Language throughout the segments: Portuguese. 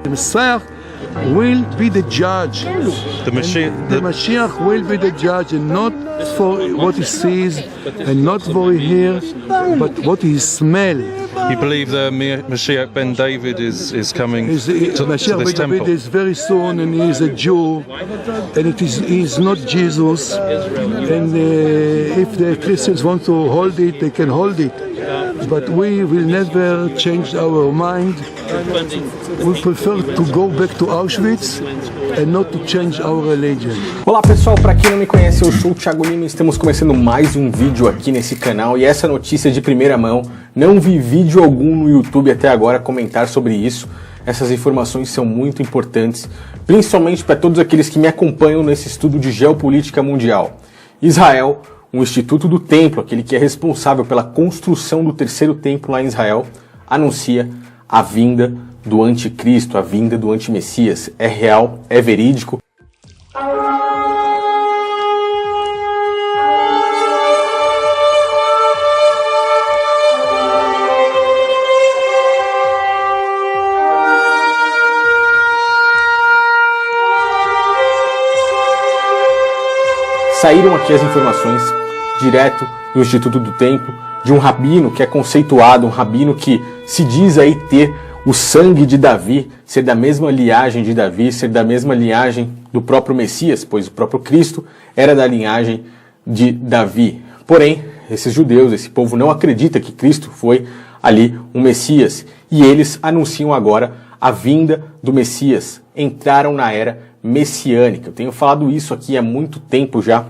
The Messiah will be the judge. The Mashiach will be the judge, and not for what he sees, and not for what he hears, but what he smells. You believe the Mashiach ben David is coming to Mashiach this ben temple? David is very soon, and he is a Jew, and he is not Jesus. And if the Christians want to hold it, they can hold it. But we will never change our mind. We prefer to go back to Auschwitz and not to change our religion. Olá pessoal, para quem não me conhece, eu sou o Thiago Lima e estamos começando mais um vídeo aqui nesse canal. E essa notícia de primeira mão, não vi vídeo algum no YouTube até agora comentar sobre isso. Essas informações são muito importantes, principalmente para todos aqueles que me acompanham nesse estudo de geopolítica mundial. Israel, o Instituto do Templo, aquele que é responsável pela construção do terceiro templo lá em Israel, anuncia a vinda do anticristo, a vinda do antimessias. É real, é verídico. Saíram aqui as informações direto do Instituto do Templo, de um rabino que é conceituado, um rabino que se diz aí ter o sangue de Davi, ser da mesma linhagem de Davi, ser da mesma linhagem do próprio Messias, pois o próprio Cristo era da linhagem de Davi. Porém, esses judeus, esse povo não acredita que Cristo foi ali um Messias, e eles anunciam agora a vinda do Messias, entraram na era messiânica. Eu tenho falado isso aqui há muito tempo já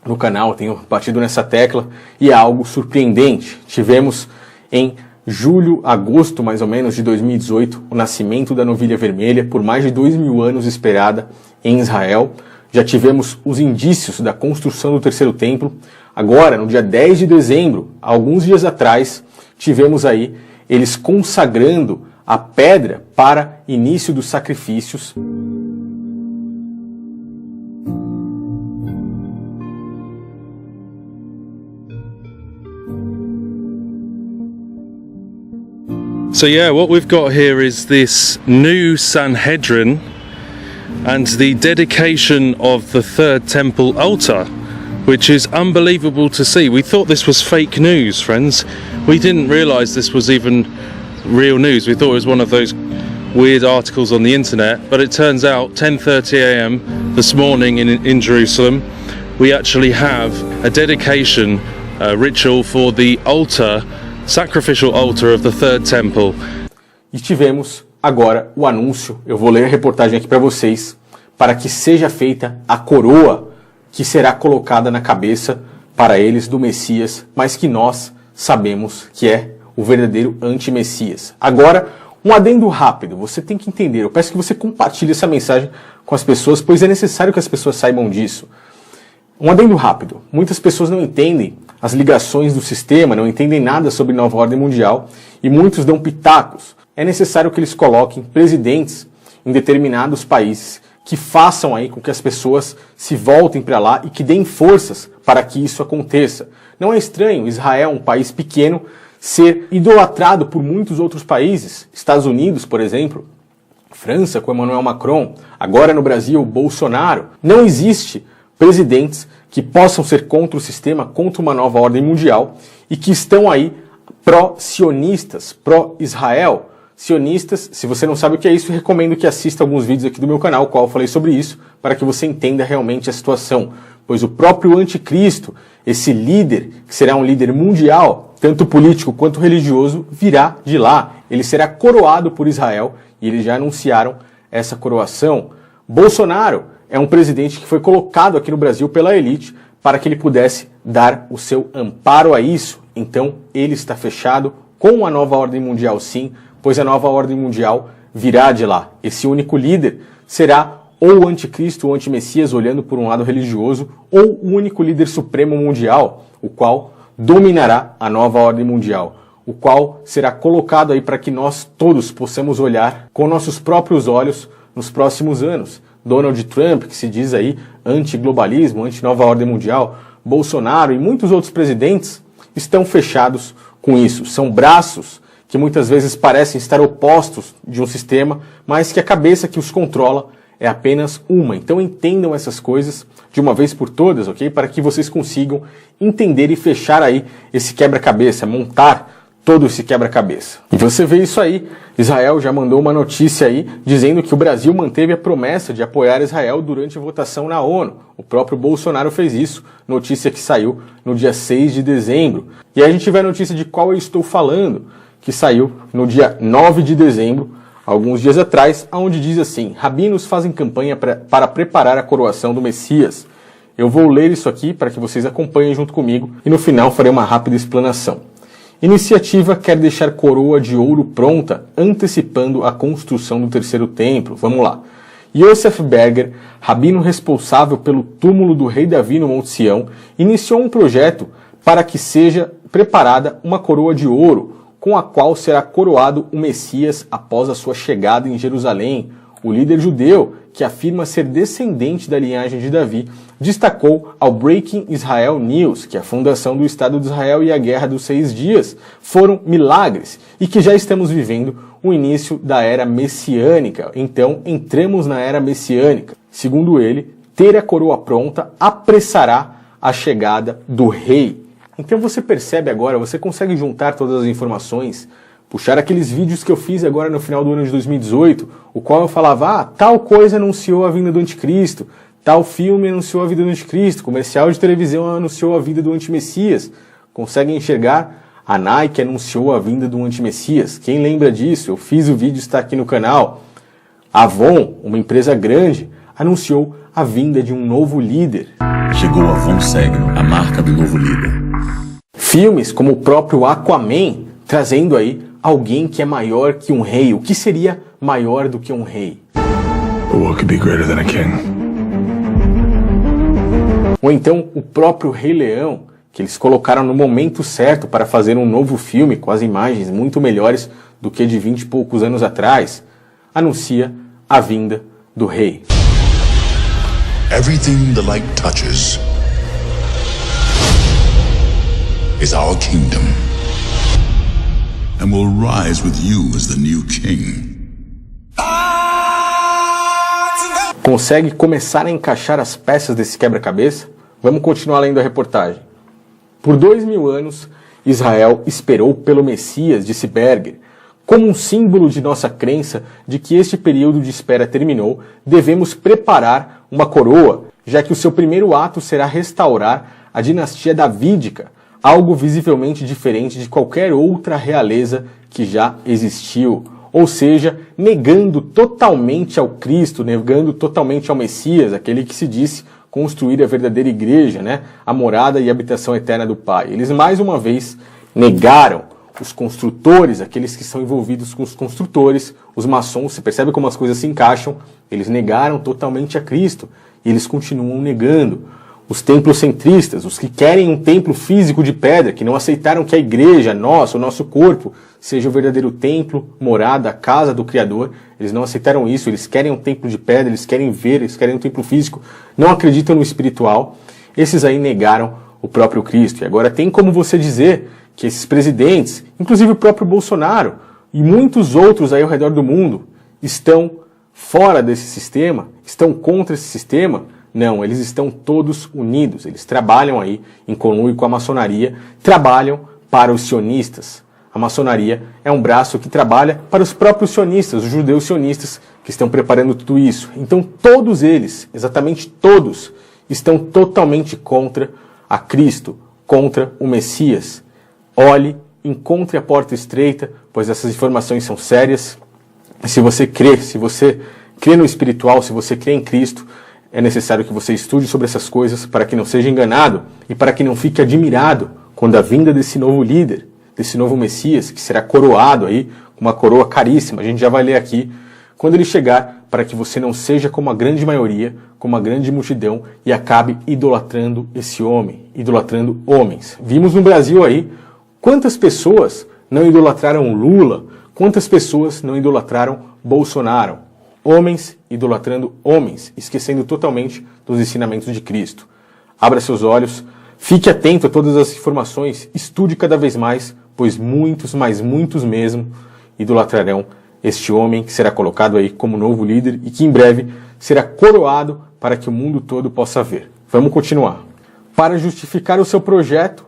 no canal, tenho batido nessa tecla e é algo surpreendente. Tivemos em julho, agosto mais ou menos de 2018, o nascimento da novilha vermelha, por mais de 2000 anos esperada em Israel. Já tivemos os indícios da construção do terceiro templo. Agora, no dia 10 de dezembro, alguns dias atrás, tivemos aí eles consagrando a pedra para início dos sacrifícios. So yeah, what we've got here is this new Sanhedrin and the dedication of the third temple altar, which is unbelievable to see. We thought this was fake news, friends. We didn't realize this was even real news. We thought it was one of those weird articles on the internet, but it turns out 10:30 a.m. this morning in Jerusalem, we actually have a dedication ritual for the altar, sacrificial altar of the third temple. E tivemos agora o anúncio, eu vou ler a reportagem aqui para vocês, para que seja feita a coroa que será colocada na cabeça para eles do Messias, mas que nós sabemos que é o verdadeiro anti-Messias. Agora, um adendo rápido, você tem que entender, eu peço que você compartilhe essa mensagem com as pessoas, pois é necessário que as pessoas saibam disso. Um adendo rápido, muitas pessoas não entendem as ligações do sistema, não entendem nada sobre nova ordem mundial e muitos dão pitacos. É necessário que eles coloquem presidentes em determinados países que façam aí com que as pessoas se voltem para lá e que deem forças para que isso aconteça. Não é estranho Israel, um país pequeno, ser idolatrado por muitos outros países. Estados Unidos, por exemplo, França com Emmanuel Macron, agora no Brasil, Bolsonaro. Não existe presidentes que possam ser contra o sistema, contra uma nova ordem mundial e que estão aí pró-sionistas, pró-Israel. Sionistas, se você não sabe o que é isso, eu recomendo que assista alguns vídeos aqui do meu canal, qual eu falei sobre isso, para que você entenda realmente a situação. Pois o próprio anticristo, esse líder, que será um líder mundial, tanto político quanto religioso, virá de lá. Ele será coroado por Israel e eles já anunciaram essa coroação. Bolsonaro é um presidente que foi colocado aqui no Brasil pela elite para que ele pudesse dar o seu amparo a isso. Então ele está fechado com a nova ordem mundial, sim, pois a nova ordem mundial virá de lá. Esse único líder será ou o anticristo ou o antimessias, olhando por um lado religioso, ou o único líder supremo mundial, o qual dominará a nova ordem mundial, o qual será colocado aí para que nós todos possamos olhar com nossos próprios olhos nos próximos anos. Donald Trump, que se diz aí anti-globalismo, anti-nova ordem mundial, Bolsonaro e muitos outros presidentes estão fechados com isso. São braços que muitas vezes parecem estar opostos de um sistema, mas que a cabeça que os controla é apenas uma. Então entendam essas coisas de uma vez por todas, ok? Para que vocês consigam entender e fechar aí esse quebra-cabeça, montar todo esse quebra-cabeça. E você vê isso aí, Israel já mandou uma notícia aí dizendo que o Brasil manteve a promessa de apoiar Israel durante a votação na ONU. O próprio Bolsonaro fez isso, notícia que saiu no dia 6 de dezembro. E aí a gente vê a notícia de qual eu estou falando, que saiu no dia 9 de dezembro, alguns dias atrás, onde diz assim: rabinos fazem campanha para preparar a coroação do Messias. Eu vou ler isso aqui para que vocês acompanhem junto comigo e no final farei uma rápida explanação. Iniciativa quer deixar coroa de ouro pronta, antecipando a construção do terceiro templo. Vamos lá. Yosef Berger, rabino responsável pelo túmulo do rei Davi no Monte Sião, iniciou um projeto para que seja preparada uma coroa de ouro, com a qual será coroado o Messias após a sua chegada em Jerusalém. O líder judeu, que afirma ser descendente da linhagem de Davi, destacou ao Breaking Israel News que a fundação do Estado de Israel e a Guerra dos 6 Dias foram milagres e que já estamos vivendo o início da era messiânica. Então, entramos na era messiânica. Segundo ele, ter a coroa pronta apressará a chegada do rei. Então você percebe agora, você consegue juntar todas as informações, puxar aqueles vídeos que eu fiz agora no final do ano de 2018, o qual eu falava, tal coisa anunciou a vinda do anticristo, tal filme anunciou a vinda do anticristo, comercial de televisão anunciou a vinda do antimessias. Conseguem enxergar? A Nike anunciou a vinda do antimessias. Quem lembra disso? Eu fiz o vídeo, está aqui no canal. A Avon, uma empresa grande, anunciou a vinda de um novo líder. Chegou a Avon Segno, a marca do novo líder. Filmes como o próprio Aquaman, trazendo aí alguém que é maior que um rei. O que seria maior do que um rei? What could be greater than a king? Ou então o próprio Rei Leão, que eles colocaram no momento certo para fazer um novo filme com as imagens muito melhores do que de 20 e poucos anos atrás, anuncia a vinda do rei. Everything the light touches is our kingdom, and will rise with you as the new king. Consegue começar a encaixar as peças desse quebra-cabeça? Vamos continuar lendo a reportagem. Por 2000 anos, Israel esperou pelo Messias, disse Berger. Como um símbolo de nossa crença de que este período de espera terminou, devemos preparar uma coroa, já que o seu primeiro ato será restaurar a dinastia davídica, algo visivelmente diferente de qualquer outra realeza que já existiu. Ou seja, negando totalmente ao Cristo, negando totalmente ao Messias, aquele que se disse construir a verdadeira igreja, né? A morada e habitação eterna do Pai. Eles mais uma vez negaram os construtores, aqueles que são envolvidos com os construtores, os maçons. Você percebe como as coisas se encaixam? Eles negaram totalmente a Cristo e eles continuam negando. Os templos centristas, os que querem um templo físico de pedra, que não aceitaram que a igreja, o nosso corpo, seja o verdadeiro templo, morada, a casa do Criador, eles não aceitaram isso, eles querem um templo de pedra, eles querem ver, eles querem um templo físico, não acreditam no espiritual. Esses aí negaram o próprio Cristo. E agora tem como você dizer que esses presidentes, inclusive o próprio Bolsonaro e muitos outros aí ao redor do mundo, estão fora desse sistema, estão contra esse sistema? Não, eles estão todos unidos, eles trabalham aí em conluio com a maçonaria, trabalham para os sionistas. A maçonaria é um braço que trabalha para os próprios sionistas, os judeus sionistas que estão preparando tudo isso. Então todos eles, exatamente todos, estão totalmente contra a Cristo, contra o Messias. Olhe, encontre a porta estreita, pois essas informações são sérias. Se você crê no espiritual, se você crê em Cristo, é necessário que você estude sobre essas coisas para que não seja enganado e para que não fique admirado quando a vinda desse novo líder, desse novo Messias, que será coroado aí com uma coroa caríssima, a gente já vai ler aqui, quando ele chegar, para que você não seja como a grande maioria, como a grande multidão e acabe idolatrando esse homem, idolatrando homens. Vimos no Brasil aí quantas pessoas não idolatraram Lula, quantas pessoas não idolatraram Bolsonaro. Homens idolatrando homens, esquecendo totalmente dos ensinamentos de Cristo. Abra seus olhos, fique atento a todas as informações, estude cada vez mais, pois muitos, mas muitos mesmo, idolatrarão este homem que será colocado aí como novo líder e que em breve será coroado para que o mundo todo possa ver. Vamos continuar. Para justificar o seu projeto,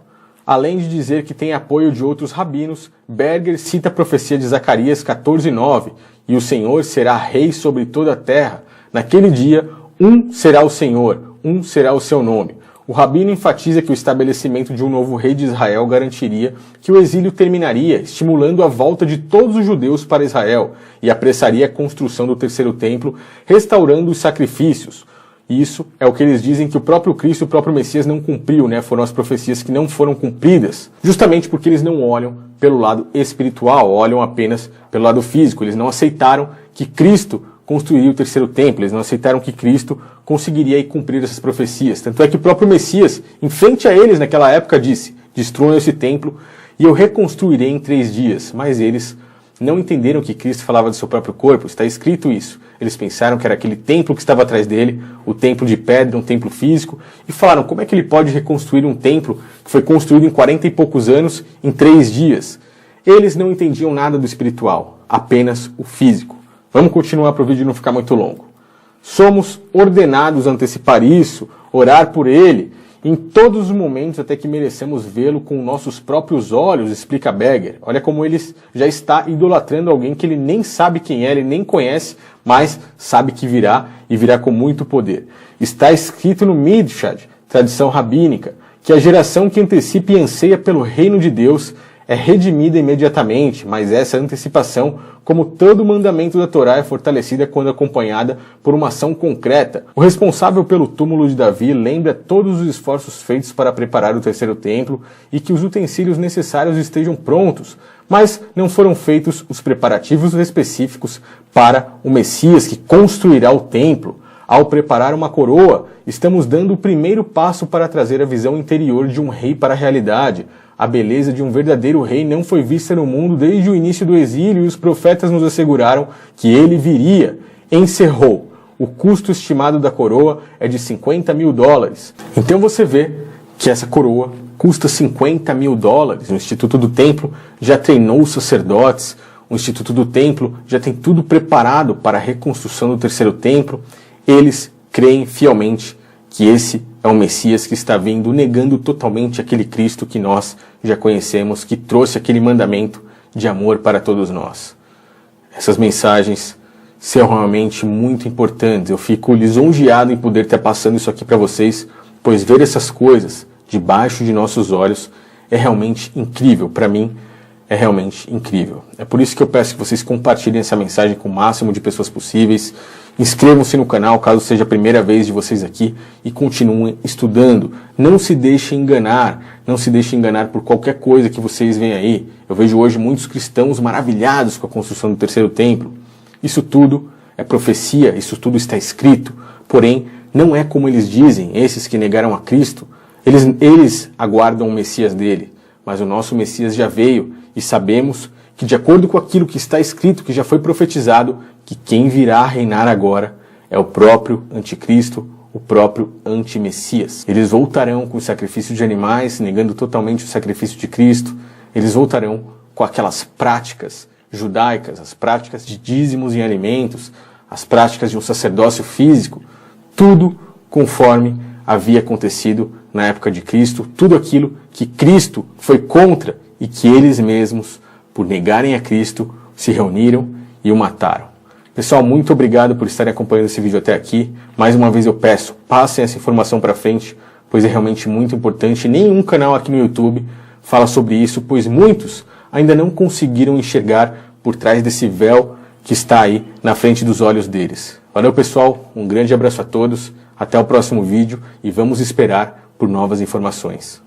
além de dizer que tem apoio de outros rabinos, Berger cita a profecia de Zacarias 14:9, e o Senhor será rei sobre toda a terra. Naquele dia, um será o Senhor, um será o seu nome. O rabino enfatiza que o estabelecimento de um novo rei de Israel garantiria que o exílio terminaria, estimulando a volta de todos os judeus para Israel e apressaria a construção do terceiro templo, restaurando os sacrifícios. Isso é o que eles dizem que o próprio Cristo, o próprio Messias não cumpriu, né? Foram as profecias que não foram cumpridas, justamente porque eles não olham pelo lado espiritual, olham apenas pelo lado físico. Eles não aceitaram que Cristo construiria o terceiro templo, eles não aceitaram que Cristo conseguiria aí cumprir essas profecias. Tanto é que o próprio Messias, em frente a eles naquela época, disse: destruam esse templo e eu reconstruirei em 3 dias. Mas eles não entenderam que Cristo falava do seu próprio corpo, está escrito isso. Eles pensaram que era aquele templo que estava atrás dele, o templo de pedra, um templo físico, e falaram: como é que ele pode reconstruir um templo que foi construído em 40 e poucos anos, em 3 dias? Eles não entendiam nada do espiritual, apenas o físico. Vamos continuar para o vídeo não ficar muito longo. Somos ordenados a antecipar isso, orar por ele, em todos os momentos até que mereçamos vê-lo com nossos próprios olhos, explica Berger. Olha como ele já está idolatrando alguém que ele nem sabe quem é, ele nem conhece, mas sabe que virá e virá com muito poder. Está escrito no Midrash, tradição rabínica, que a geração que antecipa e anseia pelo reino de Deus é redimida imediatamente, mas essa antecipação, como todo mandamento da Torá, é fortalecida quando acompanhada por uma ação concreta. O responsável pelo túmulo de Davi lembra todos os esforços feitos para preparar o terceiro templo e que os utensílios necessários estejam prontos, mas não foram feitos os preparativos específicos para o Messias que construirá o templo. Ao preparar uma coroa, estamos dando o primeiro passo para trazer a visão interior de um rei para a realidade. A beleza de um verdadeiro rei não foi vista no mundo desde o início do exílio e os profetas nos asseguraram que ele viria. Encerrou. O custo estimado da coroa é de $50.000. Então você vê que essa coroa custa $50.000. O Instituto do Templo já treinou os sacerdotes, o Instituto do Templo já tem tudo preparado para a reconstrução do terceiro templo. Eles creem fielmente que esse é o Messias que está vindo, negando totalmente aquele Cristo que nós já conhecemos, que trouxe aquele mandamento de amor para todos nós. Essas mensagens são realmente muito importantes. Eu fico lisonjeado em poder estar passando isso aqui para vocês, pois ver essas coisas debaixo de nossos olhos é realmente incrível. Para mim, é realmente incrível. É por isso que eu peço que vocês compartilhem essa mensagem com o máximo de pessoas possíveis. Inscrevam-se no canal caso seja a primeira vez de vocês aqui e continuem estudando. Não se deixem enganar, não se deixem enganar por qualquer coisa que vocês veem aí. Eu vejo hoje muitos cristãos maravilhados com a construção do terceiro templo. Isso tudo é profecia, isso tudo está escrito. Porém, não é como eles dizem, esses que negaram a Cristo. Eles aguardam o Messias dele, mas o nosso Messias já veio e sabemos que, de acordo com aquilo que está escrito, que já foi profetizado, que quem virá reinar agora é o próprio anticristo, o próprio antimessias. Eles voltarão com o sacrifício de animais, negando totalmente o sacrifício de Cristo. Eles voltarão com aquelas práticas judaicas, as práticas de dízimos em alimentos, as práticas de um sacerdócio físico, tudo conforme havia acontecido na época de Cristo, tudo aquilo que Cristo foi contra e que eles mesmos, por negarem a Cristo, se reuniram e o mataram. Pessoal, muito obrigado por estarem acompanhando esse vídeo até aqui. Mais uma vez eu peço, passem essa informação para frente, pois é realmente muito importante. Nenhum canal aqui no YouTube fala sobre isso, pois muitos ainda não conseguiram enxergar por trás desse véu que está aí na frente dos olhos deles. Valeu, pessoal, um grande abraço a todos, até o próximo vídeo e vamos esperar por novas informações.